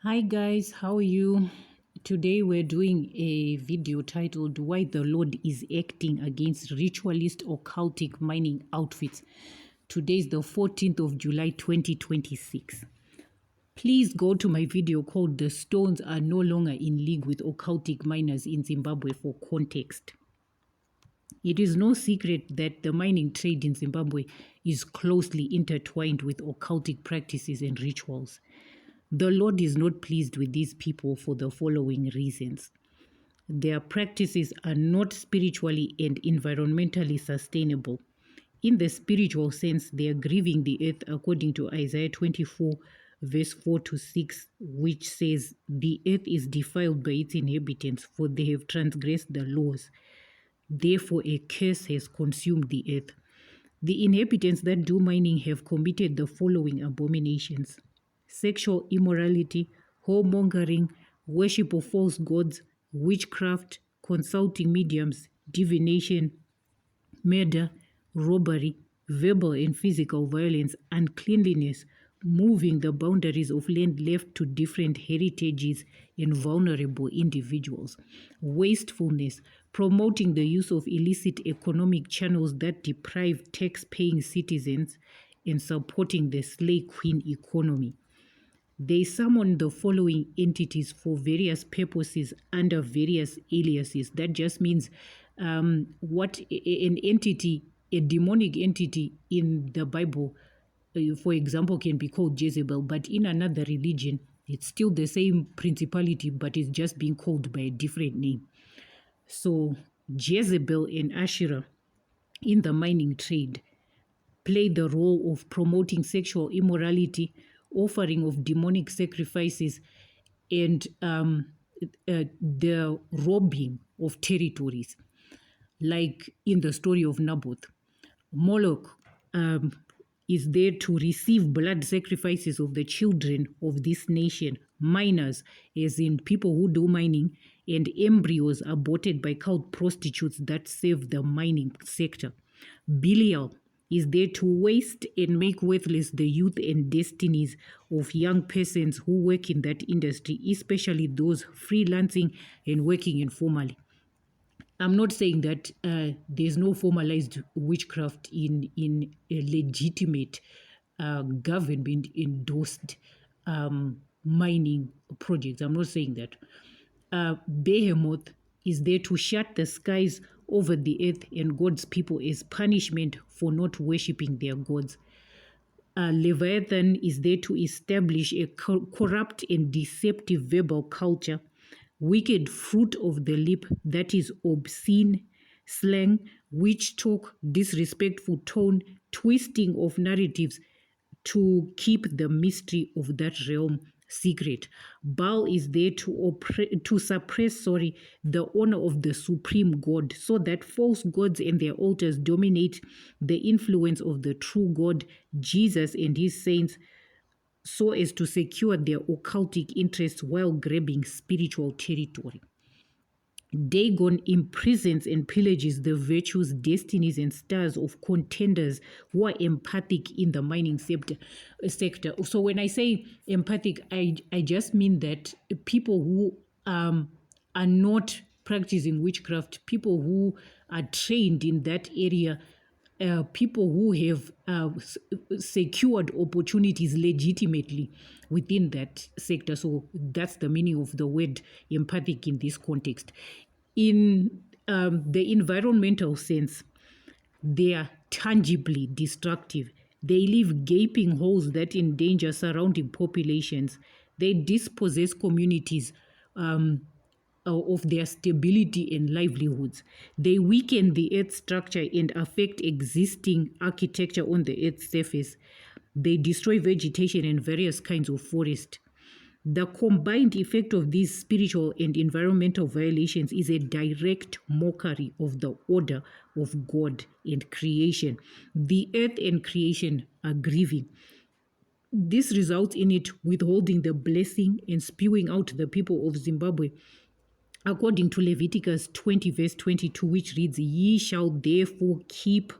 Hi guys, how are you? Today we're doing a video titled Why the Lord is Acting Against Ritualist Occultic Mining Outfits. Today is the 14th of July 2026. Please go to my video called The Stones Are No Longer in League with Occultic Miners in Zimbabwe for context. It is no secret that the mining trade in Zimbabwe is closely intertwined with occultic practices and rituals. The Lord is not pleased with these people for the following reasons. Their practices are not spiritually and environmentally sustainable. In the spiritual sense, they are grieving the earth according to Isaiah 24, verse 4 to 6, which says, "The earth is defiled by its inhabitants, for they have transgressed the laws. Therefore, a curse has consumed the earth. The inhabitants that do mining have committed the following abominations: sexual immorality, whoremongering, worship of false gods, witchcraft, consulting mediums, divination, murder, robbery, verbal and physical violence, uncleanliness, moving the boundaries of land left to different heritages and vulnerable individuals, wastefulness, promoting the use of illicit economic channels that deprive tax-paying citizens, and supporting the slave queen economy." They summon the following entities for various purposes under various aliases. That just means what an entity, a demonic entity in the Bible, for example, can be called Jezebel, but in another religion, it's still the same principality, but it's just being called by a different name. So Jezebel and Asherah in the mining trade play the role of promoting sexual immorality, offering of demonic sacrifices, and the robbing of territories. Like in the story of Naboth, Moloch is there to receive blood sacrifices of the children of this nation, miners, as in people who do mining, and embryos aborted by cult prostitutes that serve the mining sector. Belial is there to waste and make worthless the youth and destinies of young persons who work in that industry, especially those freelancing and working informally. I'm not saying that there's no formalized witchcraft in a legitimate government endorsed mining projects. I'm not saying that. Behemoth is there to shut the skies over the earth and God's people as punishment for not worshipping their gods. Leviathan is there to establish a corrupt and deceptive verbal culture, wicked fruit of the lip, that is obscene slang, witch talk, disrespectful tone, twisting of narratives to keep the mystery of that realm secret. Baal is there to suppress the honor of the supreme God, so that false gods and their altars dominate the influence of the true God, Jesus, and his saints, so as to secure their occultic interests while grabbing spiritual territory. Dagon imprisons and pillages the virtues, destinies, and stars of contenders who are empathic in the mining sector. So when I say empathic, I just mean that people who are not practicing witchcraft, people who are trained in that area, people who have secured opportunities legitimately within that sector. So that's the meaning of the word empathic in this context. In the environmental sense, they are tangibly destructive. They leave gaping holes that endanger surrounding populations. They dispossess communities of their stability and livelihoods. They weaken the earth's structure and affect existing architecture on the earth's surface. They destroy vegetation and various kinds of forest. The combined effect of these spiritual and environmental violations is a direct mockery of the order of God and creation. The earth and creation are grieving. This results in it withholding the blessing and spewing out the people of Zimbabwe, according to Leviticus 20, verse 22, which reads, "Ye shall therefore keep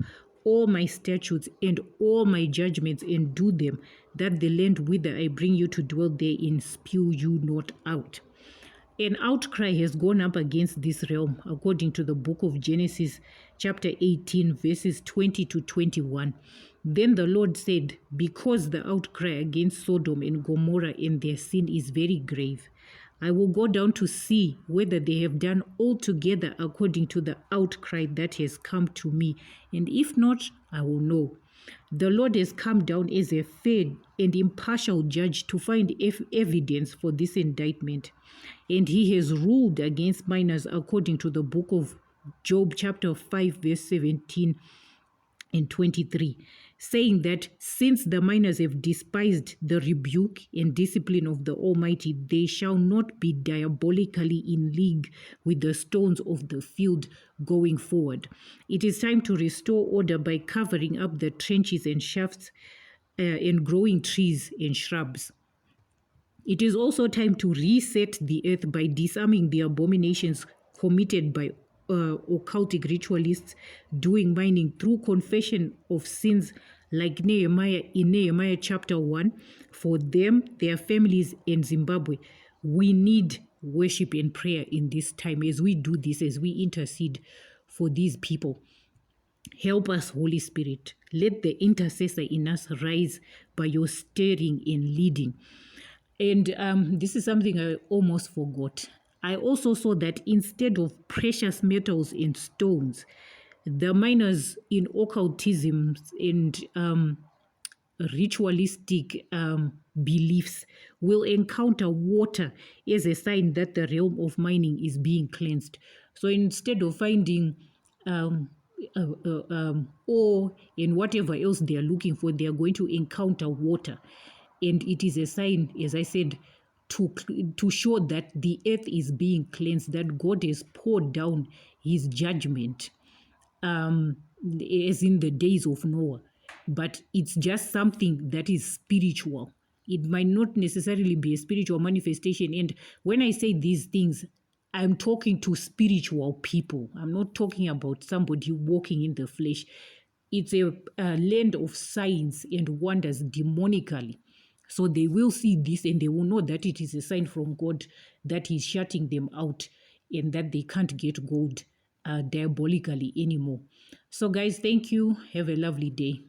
all my statutes and all my judgments and do them, that the land whither I bring you to dwell therein spew you not out. An outcry has gone up against this realm, according to the book of Genesis, chapter 18, verses 20 to 21. Then the Lord said, because the outcry against Sodom and Gomorrah and their sin is very grave, I will go down to see whether they have done altogether according to the outcry that has come to me, and if not, I will know. The Lord has come down as a fair and impartial judge to find evidence for this indictment. And he has ruled against minors according to the book of Job, chapter 5, verse 17 and 23, saying that since the minors have despised the rebuke and discipline of the Almighty, they shall not be diabolically in league with the stones of the field going forward. It is time to restore order by covering up the trenches and shafts and growing trees and shrubs. It is also time to reset the earth by disarming the abominations committed by occultic ritualists doing mining through confession of sins, like Nehemiah in Nehemiah chapter 1. For them, their families, in Zimbabwe, we need worship and prayer in this time as we do this, as we intercede for these people. Help us, Holy Spirit. Let the intercessor in us rise by your stirring and leading. And this is something I almost forgot. I also saw that instead of precious metals and stones, the miners in occultism and ritualistic beliefs will encounter water as a sign that the realm of mining is being cleansed. So instead of finding ore and whatever else they are looking for, they are going to encounter water. And it is a sign, as I said, to show that the earth is being cleansed, that God has poured down his judgment, as in the days of Noah. But it's just something that is spiritual. It might not necessarily be a spiritual manifestation. And when I say these things, I'm talking to spiritual people. I'm not talking about somebody walking in the flesh. It's a land of signs and wonders demonically. So they will see this and they will know that it is a sign from God that he's shutting them out and that they can't get gold diabolically anymore. So guys, thank you. Have a lovely day.